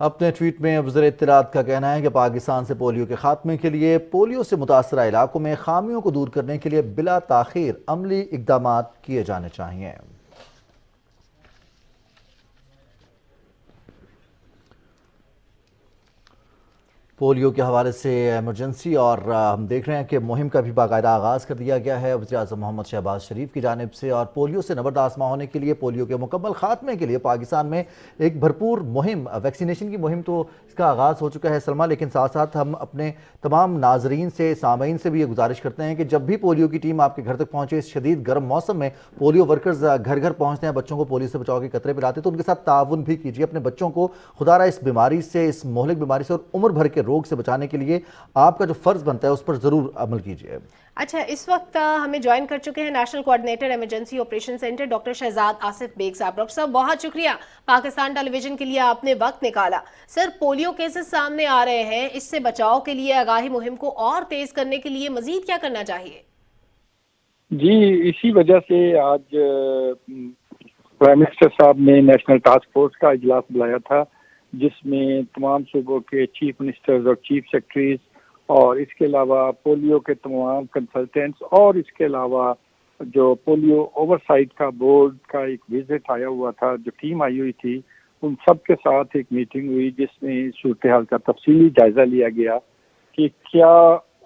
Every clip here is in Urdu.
اپنے ٹویٹ میں وزیر اطلاعات کا کہنا ہے کہ پاکستان سے پولیو کے خاتمے کے لیے پولیو سے متاثرہ علاقوں میں خامیوں کو دور کرنے کے لیے بلا تاخیر عملی اقدامات کیے جانے چاہیے۔ پولیو کے حوالے سے ایمرجنسی اور ہم دیکھ رہے ہیں کہ مہم کا بھی باقاعدہ آغاز کر دیا گیا ہے وزیر اعظم محمد شہباز شریف کی جانب سے، اور پولیو سے نبرد آزما ہونے کے لیے، پولیو کے مکمل خاتمے کے لیے پاکستان میں ایک بھرپور مہم، ویکسینیشن کی مہم تو اس کا آغاز ہو چکا ہے سلمہ، لیکن ساتھ ساتھ ہم اپنے تمام ناظرین سے، سامعین سے بھی یہ گزارش کرتے ہیں کہ جب بھی پولیو کی ٹیم آپ کے گھر تک پہنچے، اس شدید گرم موسم میں پولیو ورکرز گھر گھر پہنچتے ہیں، بچوں کو پولیو سے بچاؤ کے قطرے پلاتے ہیں، تو ان کے ساتھ تعاون بھی کیجیے، اپنے بچوں کو خدا را اس بیماری سے، اس مہلک بیماری سے اور عمر بھر کے روگ سے بچانے کے لیے آپ کا جو فرض بنتا ہے اس پر ضرور عمل کیجیے۔ اچھا، اس وقت ہمیں جوائن کر چکے ہیں national coordinator emergency operation centre doctor Shahzad Asif Baig صاحب۔ ڈاکٹر صاحب بہت شکریہ، پاکستان ٹیلی ویژن کے لیے آپ نے وقت نکالا۔ سر، پولیو کیسز سامنے آ رہے ہیں، اس سے بچاؤ کے لیے آگاہی مہم کو اور تیز کرنے کے لیے مزید کیا کرنا چاہیے؟ جی، اسی وجہ سے آج پرائم منسٹر صاحب نے نیشنل ٹاسک فورس کا اجلاس بلایا تھا، جس میں تمام صوبوں کے چیف منسٹرز اور چیف سیکرٹریز اور اس کے علاوہ پولیو کے تمام کنسلٹنٹس اور اس کے علاوہ جو پولیو اوور سائٹ کا بورڈ کا ایک وزٹ آیا ہوا تھا، جو ٹیم آئی ہوئی تھی، ان سب کے ساتھ ایک میٹنگ ہوئی جس میں صورتحال کا تفصیلی جائزہ لیا گیا کہ کیا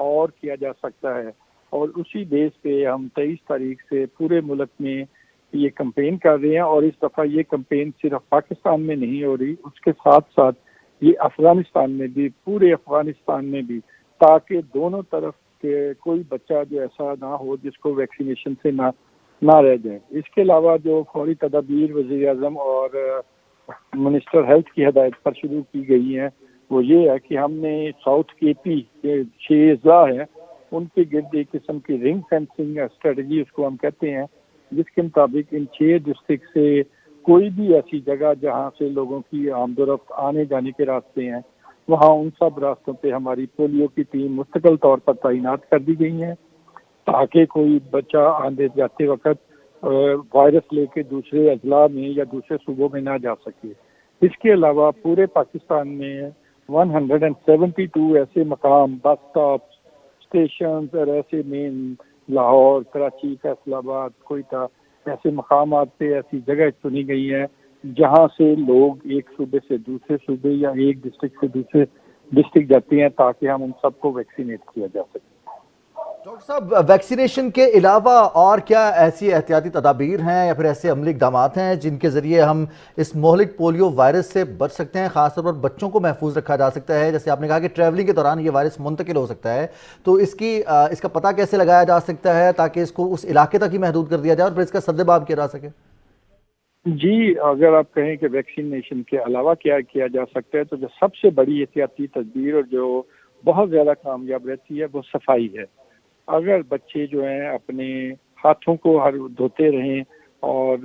اور کیا جا سکتا ہے، اور اسی بیس پہ ہم 23 تاریخ سے پورے ملک میں یہ کمپین کر رہے ہیں، اور اس دفعہ یہ کمپین صرف پاکستان میں نہیں ہو رہی، اس کے ساتھ ساتھ یہ افغانستان میں بھی، پورے افغانستان میں بھی، تاکہ دونوں طرف کے کوئی بچہ جو ایسا نہ ہو جس کو ویکسینیشن سے نہ رہ جائے۔ اس کے علاوہ جو فوری تدابیر وزیر اعظم اور منسٹر ہیلتھ کی ہدایت پر شروع کی گئی ہیں وہ یہ ہے کہ ہم نے ساؤتھ کے پی کے 6 اضلاع ہیں، ان کے گرد ایک قسم کی رنگ فینسنگ اسٹریٹجی اس کو ہم کہتے ہیں، جس کے مطابق ان 6 ڈسٹرکٹ سے کوئی بھی ایسی جگہ جہاں سے لوگوں کی آمد و رفت آنے جانے کے راستے ہیں، وہاں ان سب راستوں پہ ہماری پولیو کی ٹیم مستقل طور پر تعینات کر دی گئی ہیں، تاکہ کوئی بچہ آنے جاتے وقت وائرس لے کے دوسرے اضلاع میں یا دوسرے صوبوں میں نہ جا سکے۔ اس کے علاوہ پورے پاکستان میں 172 ایسے مقام، بس اسٹاپ، اسٹیشنز اور ایسے مین لاہور، کراچی، فیصل آباد، کوئٹہ، ایسے مقامات پہ ایسی جگہ چنی گئی ہیں جہاں سے لوگ ایک صوبے سے دوسرے صوبے یا ایک ڈسٹرکٹ سے دوسرے ڈسٹرکٹ جاتے ہیں، تاکہ ہم ان سب کو ویکسینیٹ کیا جا سکے۔ ڈاکٹر صاحب، ویکسینیشن کے علاوہ اور کیا ایسی احتیاطی تدابیر ہیں یا پھر ایسے عملی اقدامات ہیں جن کے ذریعے ہم اس مہلک پولیو وائرس سے بچ سکتے ہیں، خاص طور پر بچوں کو محفوظ رکھا جا سکتا ہے؟ جیسے آپ نے کہا کہ ٹریولنگ کے دوران یہ وائرس منتقل ہو سکتا ہے، تو اس کا پتہ کیسے لگایا جا سکتا ہے تاکہ اس کو اس علاقے تک ہی محدود کر دیا جائے اور پھر اس کا سدباب کیا جا سکے؟ جی، اگر آپ کہیں کہ ویکسینیشن کے علاوہ کیا کیا جا سکتا ہے، تو جو سب سے بڑی احتیاطی تدبیر اور جو بہت زیادہ کامیاب رہتی ہے وہ صفائی ہے۔ اگر بچے جو ہیں اپنے ہاتھوں کو ہر دھوتے رہیں اور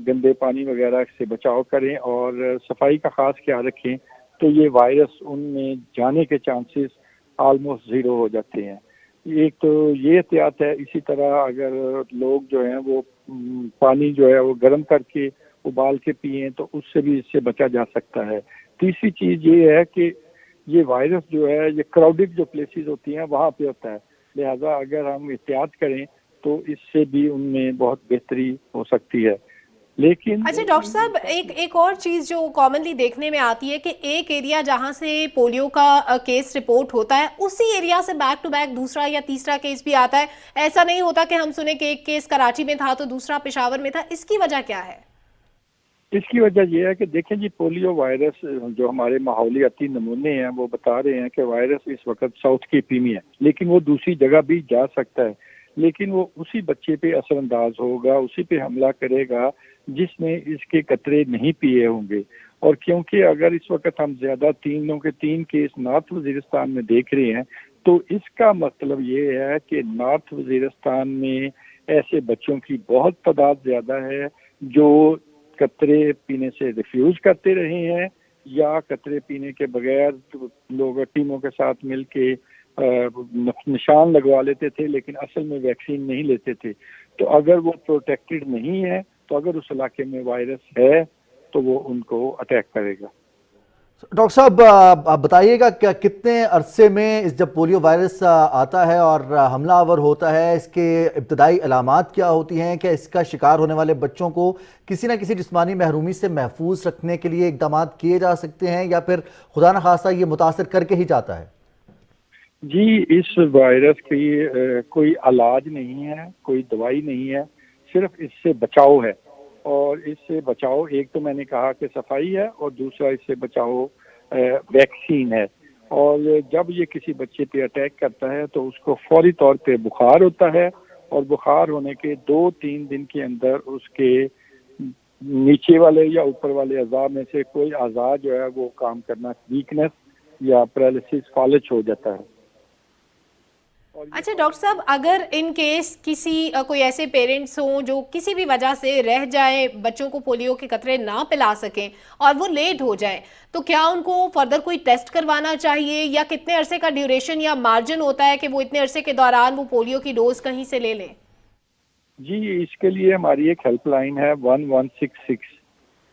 گندے پانی وغیرہ سے بچاؤ کریں اور صفائی کا خاص خیال رکھیں، تو یہ وائرس ان میں جانے کے چانسز آلموسٹ 0 ہو جاتے ہیں۔ ایک تو یہ احتیاط ہے۔ اسی طرح اگر لوگ جو ہیں وہ پانی جو ہے وہ گرم کر کے ابال کے پئیں تو اس سے بھی اس سے بچا جا سکتا ہے۔ تیسری چیز یہ ہے کہ یہ وائرس جو ہے یہ کراؤڈڈ جو پلیسز ہوتی ہیں وہاں پہ ہوتا ہے، لہذا اگر ہم احتیاط کریں تو اس سے بھی ان میں بہت بہتری ہو سکتی ہے۔ لیکن اچھا ڈاکٹر صاحب، ایک اور چیز جو کامنلی دیکھنے میں آتی ہے کہ ایک ایریا جہاں سے پولیو کا کیس رپورٹ ہوتا ہے، اسی ایریا سے بیک ٹو بیک دوسرا یا تیسرا کیس بھی آتا ہے۔ ایسا نہیں ہوتا کہ ہم سنیں کہ ایک کیس کراچی میں تھا تو دوسرا پشاور میں تھا، اس کی وجہ کیا ہے؟ اس کی وجہ یہ ہے کہ دیکھیں جی، پولیو وائرس جو ہمارے ماحولیاتی نمونے ہیں وہ بتا رہے ہیں کہ وائرس اس وقت ساؤتھ کے پی میں ہے، لیکن وہ دوسری جگہ بھی جا سکتا ہے، لیکن وہ اسی بچے پہ اثر انداز ہوگا، اسی پہ حملہ کرے گا جس نے اس کے قطرے نہیں پیے ہوں گے۔ اور کیونکہ اگر اس وقت ہم زیادہ 3 کیس نارتھ وزیرستان میں دیکھ رہے ہیں، تو اس کا مطلب یہ ہے کہ نارتھ وزیرستان میں ایسے بچوں کی بہت تعداد زیادہ ہے جو قطرے پینے سے ریفیوز کرتے رہے ہیں یا قطرے پینے کے بغیر لوگ ٹیموں کے ساتھ مل کے نشان لگوا لیتے تھے لیکن اصل میں ویکسین نہیں لیتے تھے۔ تو اگر وہ پروٹیکٹڈ نہیں ہے، تو اگر اس علاقے میں وائرس ہے تو وہ ان کو اٹیک کرے گا۔ ڈاکٹر صاحب آپ بتائیے گا کہ کتنے عرصے میں جب پولیو وائرس آتا ہے اور حملہ آور ہوتا ہے، اس کے ابتدائی علامات کیا ہوتی ہیں؟ کہ اس کا شکار ہونے والے بچوں کو کسی نہ کسی جسمانی محرومی سے محفوظ رکھنے کے لیے اقدامات کیے جا سکتے ہیں یا پھر خدا نخواستہ یہ متاثر کر کے ہی جاتا ہے؟ جی، اس وائرس کی کوئی علاج نہیں ہے، کوئی دوائی نہیں ہے، صرف اس سے بچاؤ ہے۔ اور اس سے بچاؤ، ایک تو میں نے کہا کہ صفائی ہے، اور دوسرا اس سے بچاؤ ویکسین ہے۔ اور جب یہ کسی بچے پہ اٹیک کرتا ہے تو اس کو فوری طور پہ بخار ہوتا ہے، اور بخار ہونے کے 2-3 دن کے اندر اس کے نیچے والے یا اوپر والے اعضاء میں سے کوئی اعضاء جو ہے وہ کام کرنا، ویکنس یا پیرالسس، فالج ہو جاتا ہے۔ اچھا ڈاکٹر صاحب، اگر ان کیس کوئی ایسے پیرنٹس ہوں جو کسی بھی وجہ سے رہ جائیں، بچوں کو پولیو کے قطرے نہ پلا سکیں اور وہ لیٹ ہو جائیں، تو کیا ان کو فردر کوئی ٹیسٹ کروانا چاہیے، یا کتنے عرصے کا ڈیوریشن یا مارجن ہوتا ہے کہ وہ اتنے عرصے کے دوران وہ پولیو کی ڈوز کہیں سے لے لیں؟ جی، اس کے لیے ہماری ایک ہیلپ لائن ہے 1166۔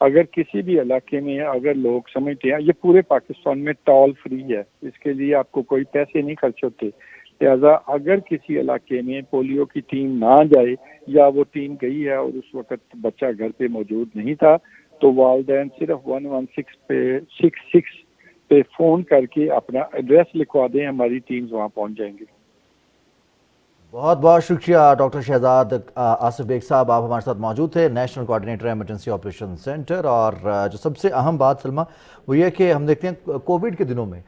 اگر کسی بھی علاقے میں اگر لوگ سمجھتے ہیں، یہ پورے پاکستان میں ٹول فری ہے، اس کے لیے آپ کو کوئی پیسے نہیں خرچ ہوتے، لہٰذا اگر کسی علاقے میں پولیو کی ٹیم نہ جائے یا وہ ٹیم گئی ہے اور اس وقت بچہ گھر پہ موجود نہیں تھا، تو والدین صرف 116 پہ فون کر کے اپنا ایڈریس لکھوا دیں، ہماری ٹیمز وہاں پہنچ جائیں گے۔ بہت بہت شکریہ ڈاکٹر شہزاد آصف بیگ صاحب، آپ ہمارے ساتھ موجود تھے، national coordinator emergency operation centre. اور جو سب سے اہم بات سلمہ وہ یہ کہ ہم دیکھتے ہیں کووڈ کے دنوں میں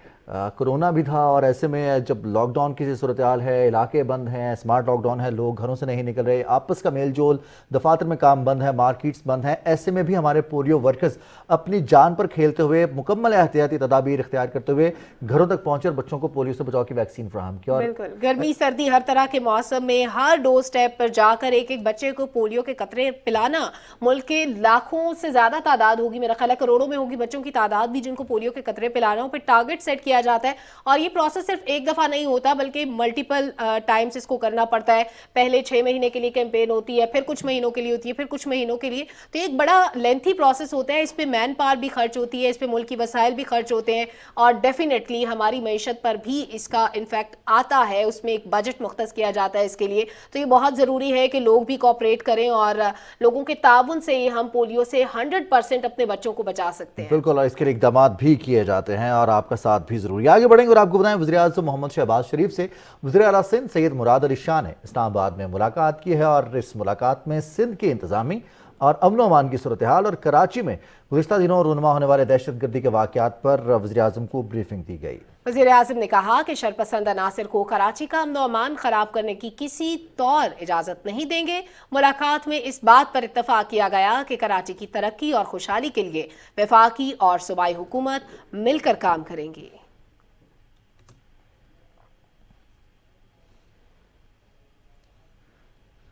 کرونا بھی تھا، اور ایسے میں جب لاک ڈاؤن کی صورتحال ہے، علاقے بند ہیں، اسمارٹ لاک ڈاؤن ہے، لوگ گھروں سے نہیں نکل رہے، آپس کا میل جول، دفاتر میں کام بند ہے، مارکیٹس بند ہیں، ایسے میں بھی ہمارے پولیو ورکرز اپنی جان پر کھیلتے ہوئے مکمل احتیاطی تدابیر اختیار کرتے ہوئے گھروں تک پہنچے اور بچوں کو پولیو سے بچاؤ کی ویکسین فراہم کی۔ اور بالکل، گرمی سردی ہر طرح کے موسم میں ہر ڈور سٹیپ پر جا کر ایک بچے کو پولیو کے قطرے پلانا، ملک کے لاکھوں سے زیادہ تعداد ہوگی، میرا خیال ہے کروڑوں میں ہوگی بچوں کی تعداد بھی جن کو پولیو کے قطرے پلانا ہو، پھر ٹارگٹ سیٹ کیا جاتا ہے، اور یہ پروسیس صرف ایک دفعہ نہیں ہوتا بلکہ ملٹیپل ٹائمز اس کو کرنا پڑتا ہے۔ پہلے 6 مہینے کے لیے کیمپین ہوتی ہے، پھر کچھ مہینوں کے لیے ہوتی ہے، پھر کچھ مہینوں کے لیے، تو ایک بڑا لینتھی پروسیس ہوتا ہے، اس پہ مین پاور بھی خرچ ہوتی ہے، اس پہ ملکی وسائل بھی خرچ ہوتے ہیں، اور ڈیفینیٹلی ہماری معیشت پر بھی اس کا انفیکٹ آتا ہے، اس میں ایک بجٹ مختص کیا جاتا ہے اس کے لیے۔ تو یہ بہت ضروری ہے کہ لوگ بھی کوآپریٹ کریں، اور لوگوں کے تعاون سے ہی ہم پولیو سے 100% اپنے بچوں کو بچا سکتے ہیں۔ بالکل، اور اس کے لیے اقدامات بھی کیے جاتے ہیں، اور آپ کا ساتھ بھی ضروری ہے۔ آگے بڑھیں گے اور آپ کو بتائیں، وزیر اعظم محمد شہباز شریف سے وزیر اعلیٰ سندھ سید مراد علی شاہ نے اسلام آباد میں ملاقات کی ہے، اور اس ملاقات میں سندھ کی انتظامی اور امن و امان کی صورتحال اور کراچی میں گزشتہ دنوں رونما ہونے والے دہشت گردی کے واقعات پر وزیر اعظم کو بریفنگ دی گئی۔ وزیر اعظم نے کہا کہ شرپسند عناصر کو کراچی کا امن و امان خراب کرنے کی کسی طور اجازت نہیں دیں گے۔ ملاقات میں اس بات پر اتفاق کیا گیا کہ کراچی کی ترقی اور خوشحالی کے لیے وفاقی اور صوبائی حکومت مل کر کام کریں گی۔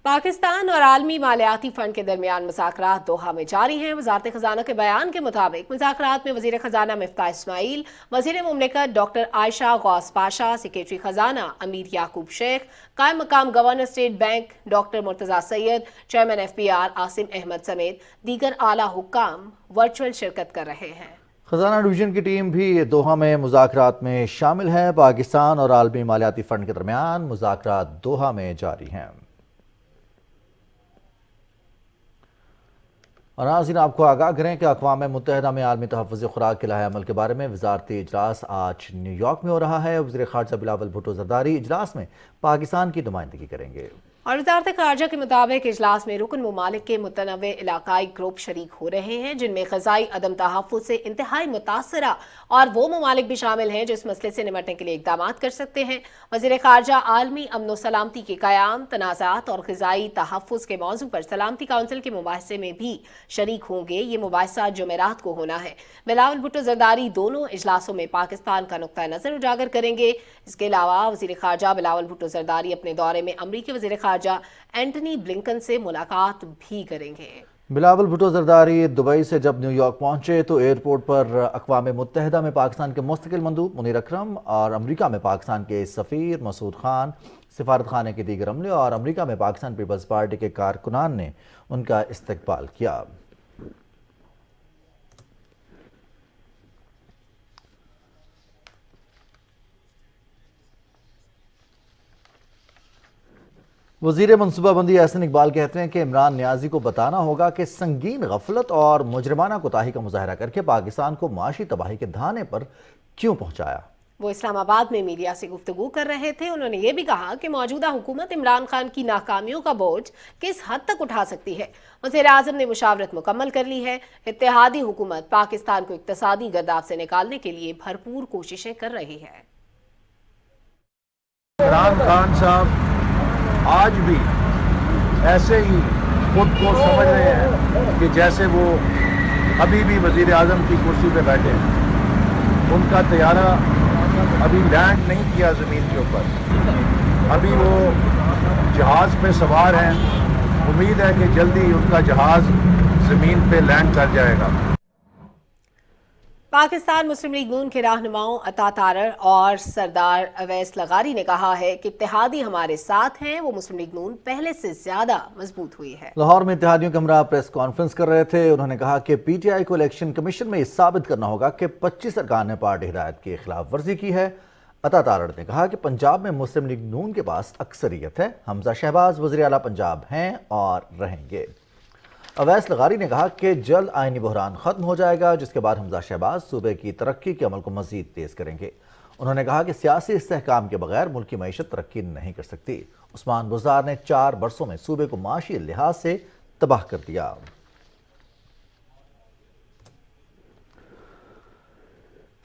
پاکستان اور عالمی مالیاتی فنڈ کے درمیان مذاکرات دوحہ میں جاری ہیں۔ وزارت خزانہ کے بیان کے مطابق مذاکرات میں وزیر خزانہ مفتاح اسماعیل، وزیر مملکت ڈاکٹر عائشہ غوث پاشا، سیکریٹری خزانہ امیر یعقوب شیخ، قائم مقام governor state bank doctor Murtaza Syed, chairman FPR Asim Ahmed سمیت دیگر اعلیٰ حکام ورچوئل شرکت کر رہے ہیں۔ خزانہ ڈویژن کی ٹیم بھی دوحہ میں مذاکرات میں شامل ہے۔ پاکستان اور عالمی مالیاتی فنڈ کے درمیان مذاکرات دوحہ میں جاری ہیں۔ اور ناظرین، آپ کو آگاہ کریں کہ اقوام متحدہ میں عالمی تحفظ خوراک کے لائحہ عمل کے بارے میں وزارتی اجلاس آج نیو یارک میں ہو رہا ہے۔ وزیر خارجہ بلاول بھٹو زرداری اجلاس میں پاکستان کی نمائندگی کریں گے۔ اور وزارت خارجہ کے مطابق اجلاس میں رکن ممالک کے متنوع علاقائی گروپ شریک ہو رہے ہیں، جن میں غذائی عدم تحفظ سے انتہائی متاثرہ اور وہ ممالک بھی شامل ہیں جو اس مسئلے سے نمٹنے کے لیے اقدامات کر سکتے ہیں۔ وزیر خارجہ عالمی امن و سلامتی کے قیام، تنازعات اور غذائی تحفظ کے موضوع پر سلامتی کونسل کے مباحثے میں بھی شریک ہوں گے۔ یہ مباحثہ جمعرات کو ہونا ہے۔ بلاول بھٹو زرداری دونوں اجلاسوں میں پاکستان کا نقطہ نظر اجاگر کریں گے۔ اس کے علاوہ وزیر خارجہ بلاول بھٹو زرداری اپنے دورے میں امریکی وزیر خارجہ اینٹنی بلنکن سے ملاقات بھی کریں گے۔ بلاول بھٹو زرداری دبئی سے جب نیو یارک پہنچے تو ایئرپورٹ پر اقوام متحدہ میں پاکستان کے مستقل مندوب منیر اکرم اور امریکہ میں پاکستان کے سفیر مسعود خان، سفارت خانے کے دیگر عملے اور امریکہ میں پاکستان پیپلز پارٹی کے کارکنان نے ان کا استقبال کیا۔ وزیر منصوبہ بندی احسن اقبال کہتے ہیں کہ عمران نیازی کو بتانا ہوگا کہ سنگین غفلت اور مجرمانہ کوتاہی کا مظاہرہ کر کے پاکستان کو معاشی تباہی کے دھانے پر کیوں پہنچایا۔ وہ اسلام آباد میں میڈیا سے گفتگو کر رہے تھے۔ انہوں نے یہ بھی کہا کہ موجودہ حکومت عمران خان کی ناکامیوں کا بوجھ کس حد تک اٹھا سکتی ہے۔ وزیر اعظم نے مشاورت مکمل کر لی ہے۔ اتحادی حکومت پاکستان کو اقتصادی گرداب سے نکالنے کے لیے بھرپور کوششیں کر رہی ہے۔ عمران خان صاحب آج بھی ایسے ہی خود کو سمجھ رہے ہیں کہ جیسے وہ ابھی بھی وزیر اعظم کی کرسی پہ بیٹھے ہیں۔ ان کا طیارہ ابھی لینڈ نہیں کیا زمین کے اوپر، ابھی وہ جہاز پہ سوار ہیں۔ امید ہے کہ جلدی ان کا جہاز زمین پہ لینڈ کر جائے گا۔ پاکستان مسلم لیگ نون کے رہنماؤں عطا تارڑ اور سردار اویس لغاری نے کہا ہے کہ اتحادی ہمارے ساتھ ہیں، وہ مسلم لیگ نون پہلے سے زیادہ مضبوط ہوئی ہے۔ لاہور میں اتحادیوں کے ہمراہ پریس کانفرنس کر رہے تھے۔ انہوں نے کہا کہ پی ٹی آئی کو الیکشن کمیشن میں یہ ثابت کرنا ہوگا کہ 25 ارکان نے پارٹی ہدایت کی خلاف ورزی کی ہے۔ عطا تارڑ نے کہا کہ پنجاب میں مسلم لیگ نون کے پاس اکثریت ہے، حمزہ شہباز وزیر اعلیٰ پنجاب ہیں اور رہیں گے۔ اویس لغاری نے کہا کہ جلد آئینی بحران ختم ہو جائے گا، جس کے بعد حمزہ شہباز صوبے کی ترقی کے عمل کو مزید تیز کریں گے۔ انہوں نے کہا کہ سیاسی استحکام کے بغیر ملکی معیشت ترقی نہیں کر سکتی۔ عثمان بزدار نے 4 برسوں میں صوبے کو معاشی لحاظ سے تباہ کر دیا۔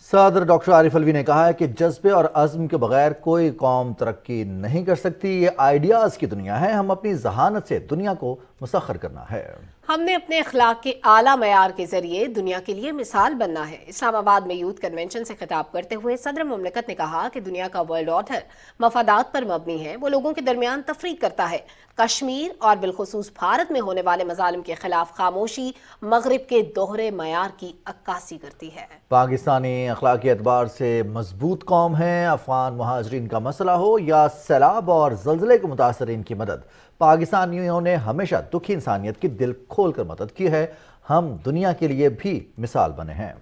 صدر ڈاکٹر عارف الوی نے کہا ہے کہ جذبے اور عزم کے بغیر کوئی قوم ترقی نہیں کر سکتی۔ یہ آئیڈیاز کی دنیا ہے، ہم اپنی ذہانت سے دنیا کو مسخر کرنا ہے۔ ہم نے اپنے اخلاق کے اعلیٰ معیار کے ذریعے دنیا کے لیے مثال بننا ہے۔ اسلام آباد میں یوتھ کنونشن سے خطاب کرتے ہوئے صدر مملکت نے کہا کہ دنیا کا ورلڈ آرڈر مفادات پر مبنی ہے، وہ لوگوں کے درمیان تفریق کرتا ہے۔ کشمیر اور بالخصوص بھارت میں ہونے والے مظالم کے خلاف خاموشی مغرب کے دوہرے معیار کی عکاسی کرتی ہے۔ پاکستانی اخلاقی اعتبار سے مضبوط قوم ہے۔ افغان مہاجرین کا مسئلہ ہو یا سیلاب اور زلزلے کے متاثرین کی مدد، پاکستانیوں نے ہمیشہ دکھی انسانیت کی دل کھول کر مدد کی ہے۔ ہم دنیا کے لیے بھی مثال بنے ہیں۔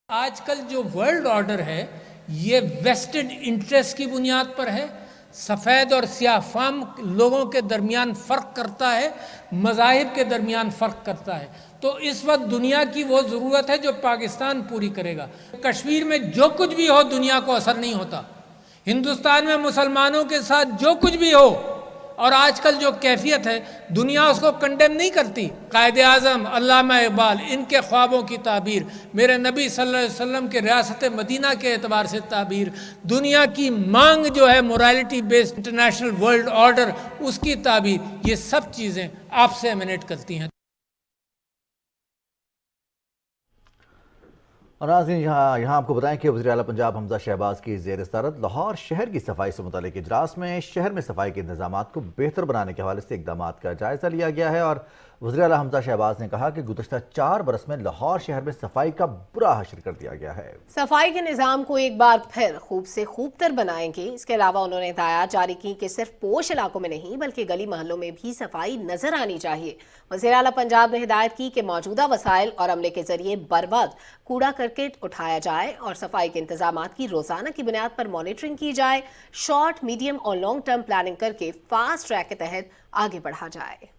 آج کل جو ورلڈ آرڈر ہے یہ ویسٹڈ انٹرسٹ کی بنیاد پر ہے، سفید اور سیاہ فام لوگوں کے درمیان فرق کرتا ہے، مذاہب کے درمیان فرق کرتا ہے۔ تو اس وقت دنیا کی وہ ضرورت ہے جو پاکستان پوری کرے گا۔ کشمیر میں جو کچھ بھی ہو دنیا کو اثر نہیں ہوتا، ہندوستان میں مسلمانوں کے ساتھ جو کچھ بھی ہو، اور آج کل جو کیفیت ہے دنیا اس کو کنڈیم نہیں کرتی۔ قائد اعظم علامہ اقبال ان کے خوابوں کی تعبیر، میرے نبی صلی اللہ علیہ وسلم کے ریاست مدینہ کے اعتبار سے تعبیر، دنیا کی مانگ جو ہے morality based international world order اس کی تعبیر، یہ سب چیزیں آپ سے ایمنیٹ کرتی ہیں۔ اور ناظرین یہاں آپ کو بتائیں کہ وزیر اعلیٰ پنجاب حمزہ شہباز کی زیر صدارت لاہور شہر کی صفائی سے متعلق اجلاس میں شہر میں صفائی کے انتظامات کو بہتر بنانے کے حوالے سے اقدامات کا جائزہ لیا گیا ہے۔ اور وزیر اعلیٰ حمزہ شہباز نے کہا کہ گزشتہ 4 برس میں لاہور شہر میں صفائی کا برا حشر کر دیا گیا ہے۔ صفائی کے نظام کو ایک بار پھر خوب سے خوب تر بنائیں گے۔ اس کے علاوہ انہوں نے ہدایات جاری کی کہ صرف پوش علاقوں میں نہیں بلکہ گلی محلوں میں بھی صفائی نظر آنی چاہیے۔ وزیر اعلیٰ پنجاب نے ہدایت کی کہ موجودہ وسائل اور عملے کے ذریعے بر وقت کوڑا کرکٹ اٹھایا جائے اور صفائی کے انتظامات کی روزانہ کی بنیاد پر مانیٹرنگ کی جائے، شارٹ، میڈیم اور لانگ ٹرم پلاننگ کر کے فاسٹ ٹریک کے تحت آگے بڑھا جائے۔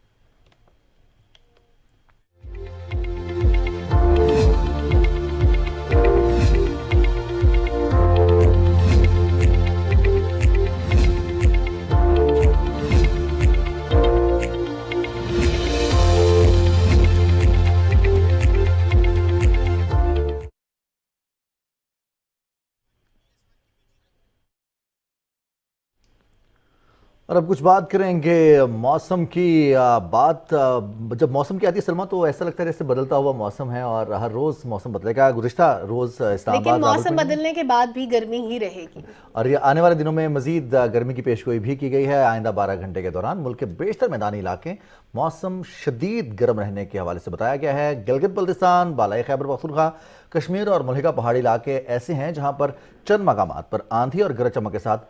اور اب کچھ بات کریں گے موسم کی۔ بات جب موسم کی آتی ہے سلمہ تو ایسا لگتا ہے جیسے بدلتا ہوا موسم ہے اور ہر روز موسم بدلے گا۔ گزشتہ روز اسلام آباد، لیکن موسم بدلنے کے بعد بھی گرمی ہی رہے گی اور یہ آنے والے دنوں میں مزید گرمی کی پیشگوئی بھی کی گئی ہے۔ آئندہ 12 گھنٹے کے دوران ملک کے بیشتر میدانی علاقے موسم شدید گرم رہنے کے حوالے سے بتایا گیا ہے۔ گلگت بلتستان، بالائی خیبر پختونخوا، کشمیر اور ملحقہ پہاڑی علاقے ایسے ہیں جہاں پر چند مقامات پر آندھی اور گرج چمک کے ساتھ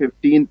15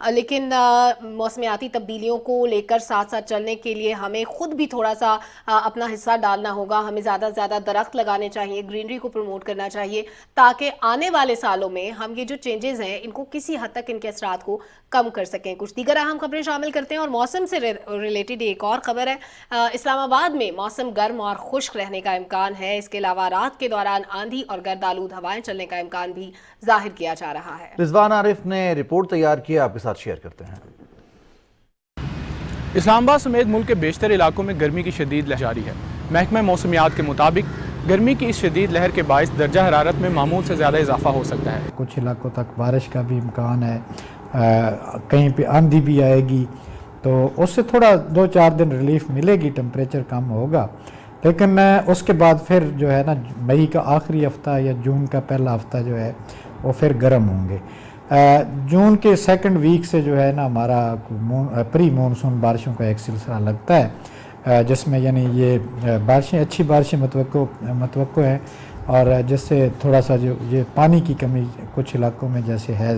لیکن موسمیاتی تبدیلیوں کو لے کر ساتھ ساتھ چلنے کے لیے ہمیں خود بھی تھوڑا سا اپنا حصہ ڈالنا ہوگا. ہمیں زیادہ سے زیادہ درخت لگانے چاہیے, گرینری کو پروموٹ کرنا چاہیے, تاکہ آنے والے سالوں میں ہم یہ جو چینجز ہیں ان کو کسی حد تک ان کے اثرات کو کم کر سکیں. کچھ دیگر اہم خبریں شامل کرتے ہیں اور موسم سے ریلیٹڈ ایک اور خبر ہے. اسلام آباد میں موسم گرم اور خشک رہنے کا امکان ہے. اس کے علاوہ رات کے دوران آندھی اور گرد آلود ہوائیں چلنے کا امکان بھی ظاہر کیا جا رہا ہے. رضوان عارف نے رپورٹ تیار کی, آپ کے ساتھ شیئر کرتے ہیں. اسلام آباد سمیت ملک کے بیشتر علاقوں میں گرمی کی شدید لہر جاری ہے. محکمہ موسمیات کے مطابق گرمی کی اس شدید لہر کے باعث درجہ حرارت میں معمول سے زیادہ اضافہ ہو سکتا ہے. کچھ علاقوں تک بارش کا بھی امکان ہے, کہیں پہ آندھی بھی آئے گی, تو اس سے تھوڑا 2-4 دن ریلیف ملے گی, ٹمپریچر کم ہوگا. لیکن اس کے بعد پھر جو ہے نا مئی کا آخری ہفتہ یا جون کا پہلا ہفتہ جو ہے وہ پھر گرم ہوں گے. جون کے سیکنڈ ویک سے جو ہے نا ہمارا پری مونسون بارشوں کا ایک سلسلہ لگتا ہے, جس میں یعنی یہ بارشیں اچھی بارشیں متوقع ہیں, اور جس سے تھوڑا سا جو یہ پانی کی کمی کچھ علاقوں میں جیسے ہے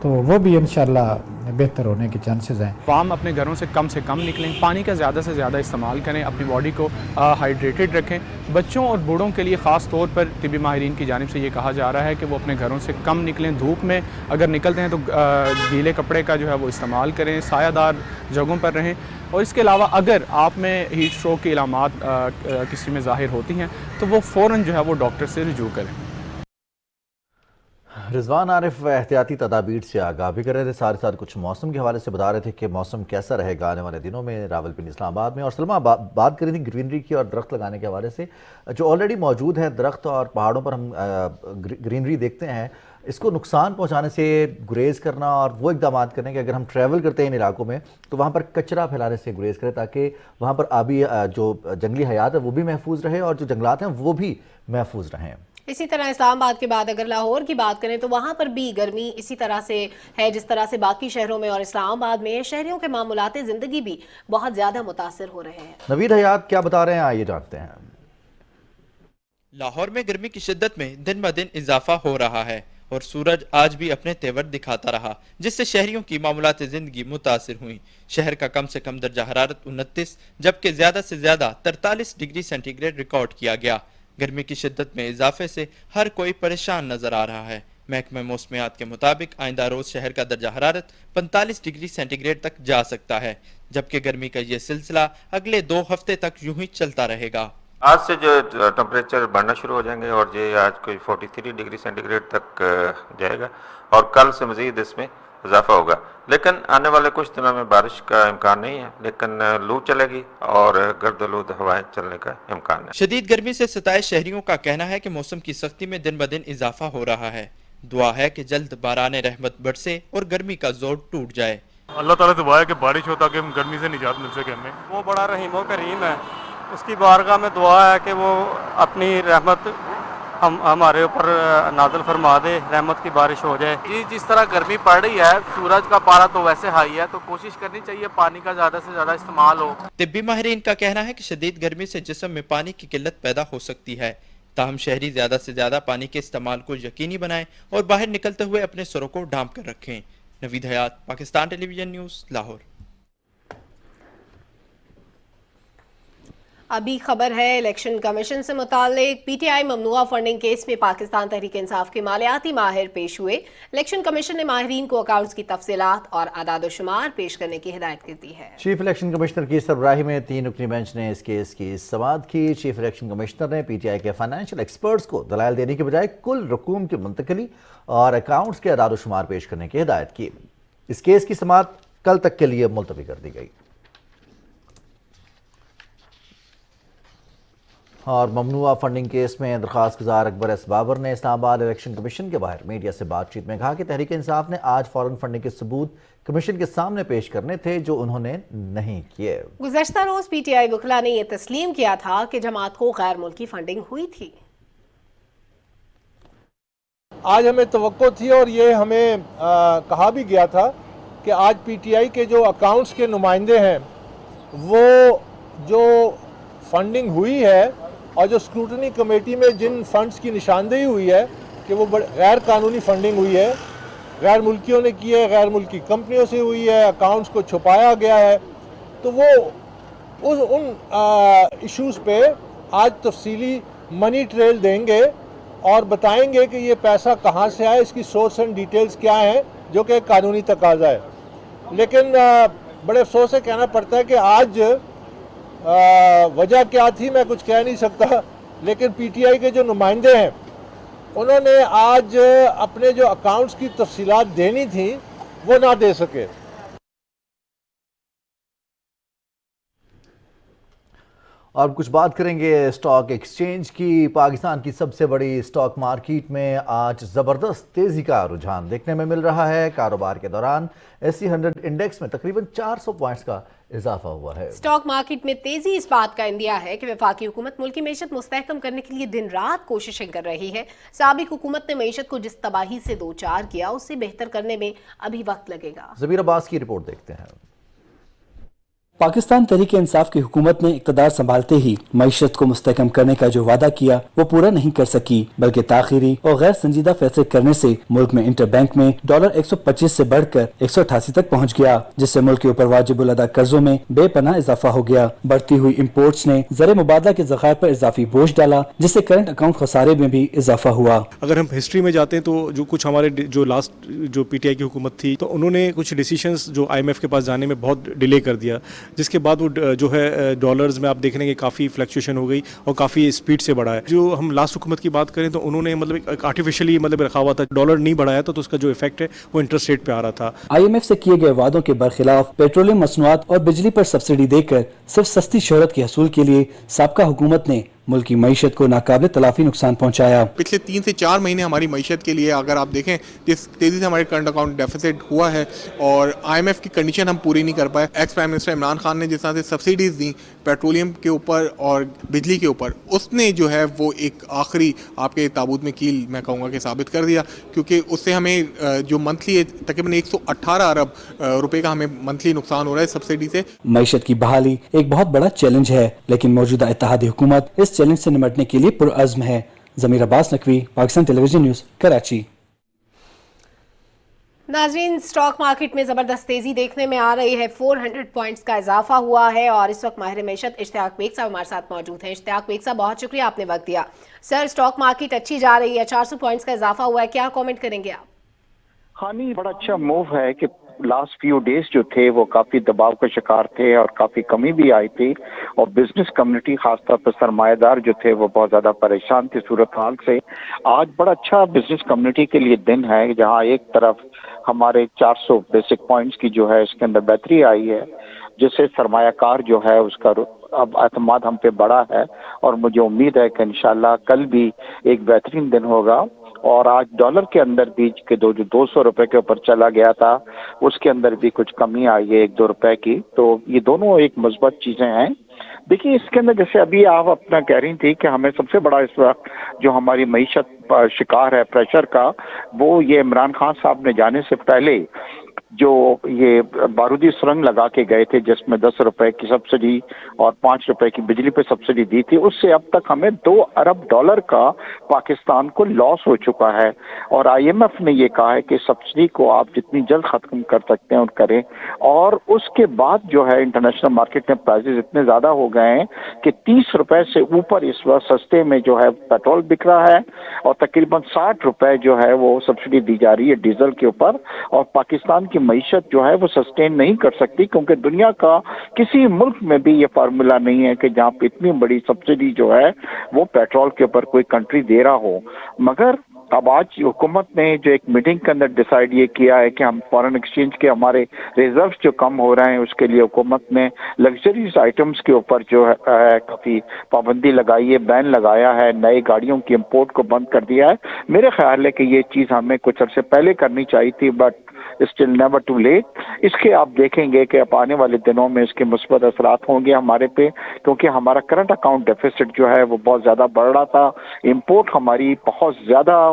تو وہ بھی انشاءاللہ بہتر ہونے کے چانسز ہیں. عوام اپنے گھروں سے کم نکلیں, پانی کا زیادہ سے زیادہ استعمال کریں, اپنی باڈی کو ہائیڈریٹڈ رکھیں. بچوں اور بوڑھوں کے لیے خاص طور پر طبی ماہرین کی جانب سے یہ کہا جا رہا ہے کہ وہ اپنے گھروں سے کم نکلیں. دھوپ میں اگر نکلتے ہیں تو گیلے کپڑے کا جو ہے وہ استعمال کریں, سایہ دار جگہوں پر رہیں. اور اس کے علاوہ اگر آپ میں ہیٹ اسٹروک کی علامات کسی میں ظاہر ہوتی ہیں تو وہ فوراً جو ہے وہ ڈاکٹر سے رجوع کریں. رضوان عارف احتیاطی تدابیر سے آگاہ بھی کر رہے تھے, ساتھ ساتھ کچھ موسم کے حوالے سے بتا رہے تھے کہ موسم کیسا رہے گا آنے والے دنوں میں راولپنڈی اسلام آباد میں. اور سلمہ بات کر رہی تھی گرینری کی اور درخت لگانے کے حوالے سے. جو آلریڈی موجود ہیں درخت اور پہاڑوں پر ہم گرینری دیکھتے ہیں, اس کو نقصان پہنچانے سے گریز کرنا اور وہ اقدامات کرنے کہ اگر ہم ٹریول کرتے ہیں ان علاقوں میں تو وہاں پر کچرا پھیلانے سے گریز کریں, تاکہ وہاں پر آبی جو جنگلی حیات ہے وہ بھی محفوظ رہے اور جو جنگلات ہیں وہ بھی محفوظ رہیں. اسی طرح اسلام آباد کے بعد اگر لاہور کی بات کریں تو وہاں پر بھی گرمی اسی طرح سے ہے جس طرح سے باقی شہروں میں, اور اسلام آباد میں شہریوں کے معمولات زندگی بھی بہت زیادہ متاثر ہو رہے ہیں. نوید حیات کیا بتا رہے ہیں, آئیے جانتے ہیں. لاہور میں گرمی کی شدت میں دن بہ دن اضافہ ہو رہا ہے اور سورج آج بھی اپنے تیور دکھاتا رہا, جس سے شہریوں کی معمولات زندگی متاثر ہوئیں. شہر کا کم سے کم درجہ حرارت 29 جبکہ زیادہ سے زیادہ 43 ڈگری سینٹی گریڈ ریکارڈ کیا گیا. گرمی کی شدت میں اضافے سے ہر کوئی پریشان نظر آ رہا ہے. محکمہ موسمیات کے مطابق آئندہ روز شہر کا درجہ حرارت 45 ڈگری سینٹی گریڈ تک جا سکتا ہے, جبکہ گرمی کا یہ سلسلہ اگلے 2 ہفتے تک یوں ہی چلتا رہے گا. آج سے جو ٹمپریچر بڑھنا شروع ہو جائیں گے اور یہ آج کوئی 43 ڈگری سینٹی گریڈ تک جائے گا اور کل سے مزید اس میں اضافہ ہوگا. لیکن آنے والے کچھ دنوں میں بارش کا امکان نہیں ہے, لیکن لو چلے گی اور گرد آلود ہوائیں چلنے کا امکان ہے. شدید گرمی سے ستائے شہریوں کا کہنا ہے کہ موسم کی سختی میں دن بہ دن اضافہ ہو رہا ہے. دعا ہے کہ جلد باران رحمت برسے اور گرمی کا زور ٹوٹ جائے. اللہ تعالیٰ سے دعا ہے کہ بارش ہو تاکہ ہم گرمی سے نجات مل سکے ہمیں. وہ بڑا رحیم و کریم ہے, اس کی بارگاہ میں دعا ہے کہ وہ اپنی رحمت ہمارے اوپر نازل فرما دے, رحمت کی بارش ہو جائے. جی جس طرح گرمی پڑ رہی ہے, سورج کا پارا تو ویسے ہائی ہے, تو کوشش کرنی چاہیے پانی کا زیادہ سے زیادہ استعمال ہو. طبی ماہرین کا کہنا ہے کہ شدید گرمی سے جسم میں پانی کی قلت پیدا ہو سکتی ہے, تاہم شہری زیادہ سے زیادہ پانی کے استعمال کو یقینی بنائیں اور باہر نکلتے ہوئے اپنے سروں کو ڈھانپ کر رکھیں. Naveed Hayat, Pakistan television news, Lahore. ابھی خبر ہے الیکشن کمیشن سے متعلق. پی ٹی آئی ممنوعہ فنڈنگ کیس میں پاکستان تحریک انصاف کے مالیاتی ماہر پیش ہوئے. الیکشن کمیشن نے ماہرین کو اکاؤنٹس کی تفصیلات اور اعداد و شمار پیش کرنے کی ہدایت کر دی ہے. چیف الیکشن کمشنر کی سربراہی میں 3 رکنی بینچ نے اس کیس کی سماعت کی. چیف الیکشن کمشنر نے پی ٹی آئی کے فائنینشیل ایکسپرٹس کو دلائل دینے کے بجائے کل رقوم کی منتقلی اور اکاؤنٹس کے اعداد و شمار پیش کرنے کی ہدایت کی. اس کیس کی سماعت کل تک کے لیے ملتوی کر دی گئی. اور ممنوعہ فنڈنگ کیس میں درخواست گزار اکبر ایس بابر نے اسلام آباد الیکشن کمیشن کے باہر میڈیا سے بات چیت میں کہا کہ تحریک انصاف نے آج فوراً فنڈنگ کے ثبوت کمیشن کے سامنے پیش کرنے تھے جو انہوں نے نہیں کیے. گزشتہ روز پی ٹی آئی وکلا نے یہ تسلیم کیا تھا کہ جماعت کو غیر ملکی فنڈنگ ہوئی تھی. آج ہمیں توقع تھی اور یہ ہمیں کہا بھی گیا تھا کہ آج پی ٹی آئی کے جو اکاؤنٹس کے نمائندے ہیں وہ جو فنڈنگ ہوئی ہے اور جو اسکروٹنی کمیٹی میں جن فنڈز کی نشاندہی ہوئی ہے کہ وہ غیر قانونی فنڈنگ ہوئی ہے, غیر ملکیوں نے کی ہے, غیر ملکی کمپنیوں سے ہوئی ہے, اکاؤنٹس کو چھپایا گیا ہے. تو وہ ان ایشوز پہ آج تفصیلی منی ٹریل دیں گے اور بتائیں گے کہ یہ پیسہ کہاں سے آئے, اس کی سورس اینڈ ڈیٹیلز کیا ہیں, جو کہ قانونی تقاضا ہے. لیکن بڑے افسوس سے کہنا پڑتا ہے کہ آج وجہ کیا تھی میں کچھ کہہ نہیں سکتا, لیکن پی ٹی آئی کے جو نمائندے ہیں انہوں نے آج اپنے جو اکاؤنٹس کی تفصیلات دینی تھیں وہ نہ دے سکے. اور کچھ بات کریں گے اسٹاک ایکسچینج کی. پاکستان کی سب سے بڑی اسٹاک مارکیٹ میں آج زبردست تیزی کا رجحان دیکھنے میں مل رہا ہے. کاروبار کے دوران ایس&پی 100 انڈیکس میں تقریباً 400 پوائنٹس کا اضافہ ہوا ہے. اسٹاک مارکیٹ میں تیزی اس بات کا اندیا ہے کہ وفاقی حکومت ملکی معیشت مستحکم کرنے کے لیے دن رات کوششیں کر رہی ہے. سابق حکومت نے معیشت کو جس تباہی سے دوچار کیا اس سے بہتر کرنے میں ابھی وقت لگے گا. ضمیر عباس کی رپورٹ دیکھتے ہیں. پاکستان تحریک انصاف کی حکومت نے اقتدار سنبھالتے ہی معیشت کو مستحکم کرنے کا جو وعدہ کیا وہ پورا نہیں کر سکی, بلکہ تاخیری اور غیر سنجیدہ فیصلے کرنے سے ملک میں انٹر بینک میں ڈالر 125 سے بڑھ کر 188 تک پہنچ گیا, جس سے ملک کے اوپر واجب الادا قرضوں میں بے پناہ اضافہ ہو گیا. بڑھتی ہوئی امپورٹس نے زر مبادلہ کے ذخائر پر اضافی بوجھ ڈالا, جس سے کرنٹ اکاؤنٹ خسارے میں بھی اضافہ ہوا. اگر ہم ہسٹری میں جاتے ہیں تو جو کچھ ہمارے جو لاسٹ جو پی ٹی آئی کی حکومت تھی تو انہوں نے کچھ ڈیسیشنز جو آئی ایم ایف کے پاس جانے میں بہت ڈیلے کر دیا, جس کے بعد وہ جو ہے ڈالرز میں آپ دیکھ رہے ہیں کہ کافی فلیکچویشن ہو گئی اور کافی اسپیڈ سے بڑھا ہے. جو ہم لاسٹ حکومت کی بات کریں تو انہوں نے ایک آرٹیفیشلی رکھا ہوا تھا, ڈالر نہیں بڑھایا تھا تو اس کا جو افیکٹ ہے وہ انٹرسٹ ریٹ پہ آ رہا تھا. آئی ایم ایف سے کیے گئے وعدوں کے برخلاف پیٹرولیم مصنوعات اور بجلی پر سبسڈی دے کر صرف سستی شہرت کے حصول کے لیے سابقہ حکومت نے ملک کی معیشت کو ناقابل تلافی نقصان پہنچایا. پچھلے 3 سے 4 مہینے ہماری معیشت کے لیے اگر آپ دیکھیں جس تیزی سے ہمارے کرنٹ اکاؤنٹ ڈیفیسٹ ہوا ہے اور آئی ایم ایف کی کنڈیشن ہم پوری نہیں کر پائے. Ex prime minister Imran Khan نے جس طرح سے سبسڈیز دیں پیٹرولیم کے اوپر اور بجلی کے اوپر, اس نے جو ہے وہ ایک آخری آپ کے تابوت میں کیل میں کہوں گا کہ ثابت کر دیا, کیونکہ اس سے ہمیں جو منتھلی تقریباً 118 ارب روپے کا ہمیں منتھلی نقصان ہو رہا ہے سبسڈی سے. معیشت کی بحالی ایک بہت بڑا چیلنج ہے, لیکن موجودہ اتحادی حکومت اس چیلنج سے نمٹنے کے لیے پرعزم ہے. ضمیر Abbas Naqvi, Pakistan television news, Karachi. ناظرین, اسٹاک مارکیٹ میں زبردست تیزی دیکھنے میں آ رہی ہے. 400 پوائنٹس کا اضافہ ہوا ہے اور اس وقت ماہر معیشت اشتیاق بیگ صاحب ہمارے ساتھ موجود ہیں. اشتیاق بیگ صاحب, بہت شکریہ آپ نے وقت دیا. سر, اسٹاک مارکیٹ اچھی جا رہی ہے, 400 پوائنٹس کا اضافہ ہوا ہے, کیا کامنٹ کریں گے آپ؟ ہاں نہیں, بڑا اچھا موو ہے کہ لاسٹ فیو ڈیز جو تھے وہ کافی دباؤ کا شکار تھے اور کافی کمی بھی آئی تھی, اور بزنس کمیونٹی خاص طور پر سرمایہ دار جو تھے وہ بہت زیادہ پریشان تھے صورتحال سے. آج بڑا اچھا بزنس کمیونٹی کے لیے دن ہے, جہاں ایک طرف ہمارے 400 بیسک پوائنٹس کی جو ہے اس کے اندر بہتری آئی ہے, جس سے سرمایہ کار جو ہے اس کا اب اعتماد ہم پہ بڑا ہے, اور مجھے امید ہے کہ انشاءاللہ کل بھی ایک بہترین دن ہوگا. اور آج ڈالر کے اندر بھی کہ جو 200 روپے کے اوپر چلا گیا تھا اس کے اندر بھی کچھ کمی آئی ہے 1-2 روپے کی, تو یہ دونوں ایک مثبت چیزیں ہیں. دیکھیے اس کے اندر جیسے ابھی آپ اپنا کہہ رہی تھی کہ ہمیں سب سے بڑا اس وقت جو ہماری معیشت شکار ہے پریشر کا, وہ یہ عمران خان صاحب نے جانے سے پہلے جو یہ بارودی سرنگ لگا کے گئے تھے جس میں 10 روپے کی سبسڈی اور 5 روپے کی بجلی پہ سبسڈی دی تھی, اس سے اب تک ہمیں 2 ارب ڈالر کا پاکستان کو لاس ہو چکا ہے. اور آئی ایم ایف نے یہ کہا ہے کہ سبسڈی کو آپ جتنی جلد ختم کر سکتے ہیں اور کریں. اور اس کے بعد جو ہے انٹرنیشنل مارکیٹ میں پرائزز اتنے زیادہ ہو گئے ہیں کہ 30 روپے سے اوپر اس وقت سستے میں جو ہے پیٹرول بک رہا ہے, اور تقریباً 60 روپے جو ہے وہ سبسڈی دی جا رہی ہے ڈیزل کے اوپر. اور پاکستان کی معیشت جو ہے وہ سسٹین نہیں کر سکتی, کیونکہ دنیا کا کسی ملک میں بھی یہ فارمولا نہیں ہے کہ جہاں پہ اتنی بڑی سبسڈی جو ہے وہ پیٹرول کے اوپر کوئی کنٹری دے رہا ہو. مگر اب آج حکومت نے جو ایک میٹنگ کے اندر ڈیسائیڈ یہ کیا ہے کہ ہم فارن ایکسچینج کے ہمارے ریزروز جو کم ہو رہے ہیں اس کے لیے حکومت نے لگژریز آئٹمس کے اوپر جو ہے کافی پابندی لگائی ہے, بین لگایا ہے, نئے گاڑیوں کی امپورٹ کو بند کر دیا ہے. میرے خیال ہے کہ یہ چیز ہمیں کچھ عرصے پہلے کرنی چاہیے تھی, but still never too late. اس کے آپ دیکھیں گے کہ اب آنے والے دنوں میں اس کے مثبت اثرات ہوں گے ہمارے پہ, کیونکہ ہمارا کرنٹ اکاؤنٹ ڈیفیسٹ جو ہے وہ بہت زیادہ بڑھ رہا تھا, امپورٹ ہماری بہت زیادہ